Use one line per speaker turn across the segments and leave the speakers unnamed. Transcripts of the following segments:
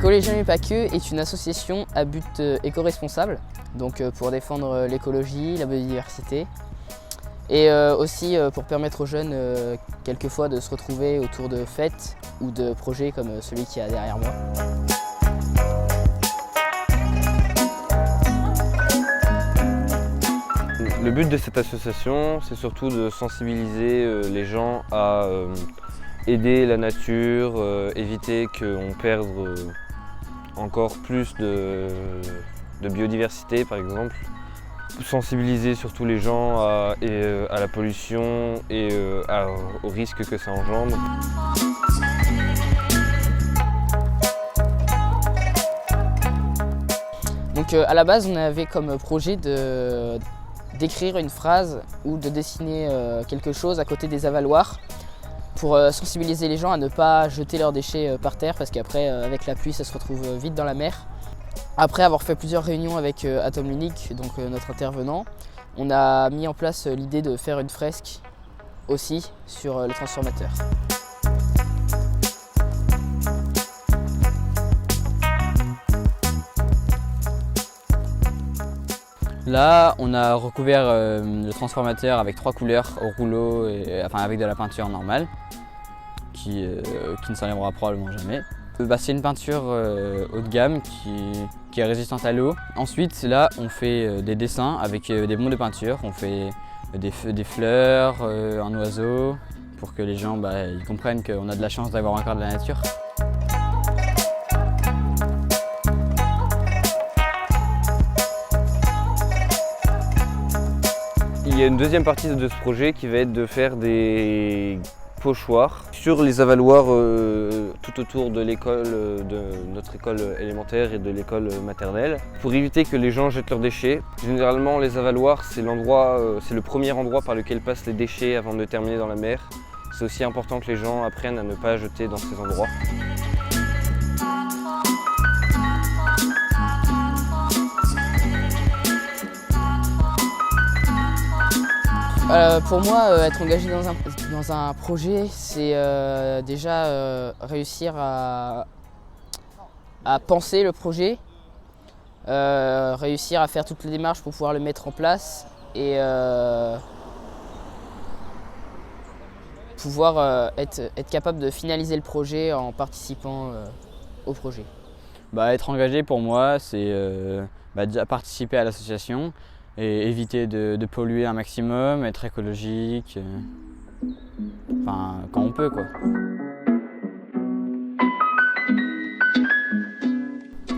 Écologiens mais pas que est une association à but éco-responsable, donc pour défendre l'écologie, la biodiversité et aussi pour permettre aux jeunes quelquefois de se retrouver autour de fêtes ou de projets comme celui qui est derrière moi.
Le but de cette association, c'est surtout de sensibiliser les gens à aider la nature, éviter qu'on perde encore plus de biodiversité par exemple. Sensibiliser surtout les gens à la pollution et aux risques que ça engendre.
Donc à la base, on avait comme projet d'écrire une phrase ou de dessiner quelque chose à côté des avaloirs pour sensibiliser les gens à ne pas jeter leurs déchets par terre parce qu'après, avec la pluie, ça se retrouve vite dans la mer. Après avoir fait plusieurs réunions avec Atom Unique, donc notre intervenant, on a mis en place l'idée de faire une fresque aussi sur le transformateur.
Là, on a recouvert le transformateur avec 3 couleurs au rouleau, avec de la peinture normale, qui ne s'enlèvera probablement jamais. C'est une peinture haut de gamme qui est résistante à l'eau. Ensuite, là, on fait des dessins avec des bonds de peinture. On fait des fleurs, un oiseau, pour que les gens ils comprennent qu'on a de la chance d'avoir encore de la nature.
Il y a une deuxième partie de ce projet qui va être de faire des pochoirs sur les avaloirs tout autour de l'école, de notre école élémentaire et de l'école maternelle, pour éviter que les gens jettent leurs déchets. Généralement, les avaloirs, c'est le premier endroit par lequel passent les déchets avant de terminer dans la mer. C'est aussi important que les gens apprennent à ne pas jeter dans ces endroits.
Pour moi, être engagé dans un projet, c'est déjà réussir à penser le projet, réussir à faire toutes les démarches pour pouvoir le mettre en place et pouvoir être capable de finaliser le projet en participant au projet.
Être engagé pour moi, c'est déjà participer à l'association et éviter de polluer un maximum, être écologique, quand on peut quoi.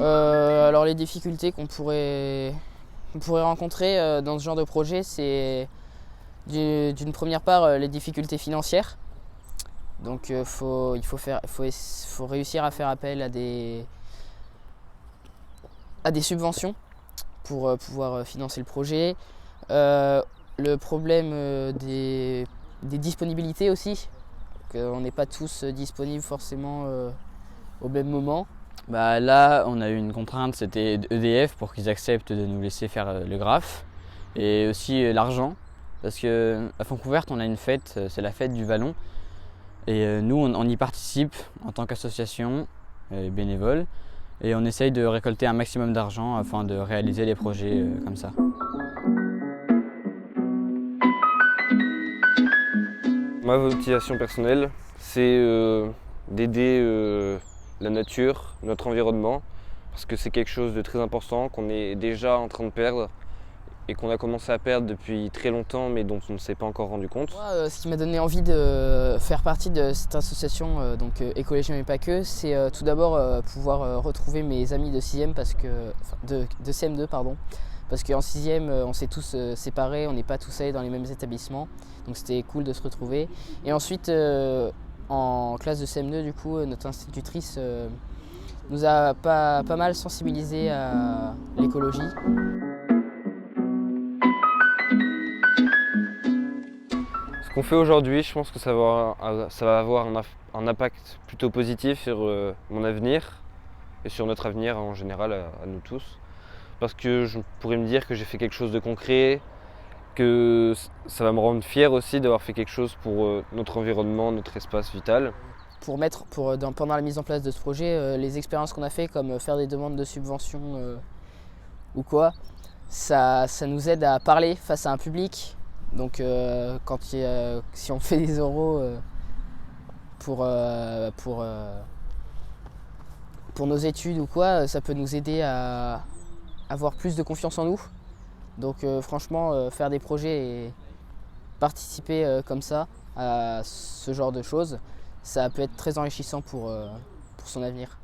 Alors les difficultés qu'on pourrait rencontrer dans ce genre de projet, c'est d'une première part les difficultés financières. Donc il faut réussir à faire appel à des subventions pour pouvoir financer le projet. Le problème des disponibilités aussi, qu'on n'est pas tous disponibles forcément au même moment.
Là, on a eu une contrainte, c'était EDF pour qu'ils acceptent de nous laisser faire le graphe et aussi l'argent. Parce qu'à Foncouverte, on a une fête, c'est la fête du Vallon. Et nous, on y participe en tant qu'association bénévole. Et on essaye de récolter un maximum d'argent afin de réaliser les projets comme ça.
Ma motivation personnelle, c'est d'aider la nature, notre environnement, parce que c'est quelque chose de très important qu'on est déjà en train de perdre et qu'on a commencé à perdre depuis très longtemps mais dont on ne s'est pas encore rendu compte.
Moi, ce qui m'a donné envie de faire partie de cette association Écologiens mais pas que, c'est tout d'abord pouvoir retrouver mes amis de 6e de CM2 pardon, parce qu'en 6e on s'est tous séparés, on n'est pas tous allés dans les mêmes établissements, donc c'était cool de se retrouver. Et ensuite en classe de CM2 du coup notre institutrice nous a pas mal sensibilisés à l'écologie.
Ce qu'on fait aujourd'hui, je pense que ça va avoir un impact plutôt positif sur mon avenir et sur notre avenir en général à nous tous. Parce que je pourrais me dire que j'ai fait quelque chose de concret, que ça va me rendre fier aussi d'avoir fait quelque chose pour notre environnement, notre espace vital.
pendant la mise en place de ce projet, les expériences qu'on a fait, comme faire des demandes de subventions ou quoi, ça nous aide à parler face à un public. Donc si on fait des oraux pour nos études ou quoi, ça peut nous aider à avoir plus de confiance en nous. Donc franchement, faire des projets et participer comme ça à ce genre de choses, ça peut être très enrichissant pour son avenir.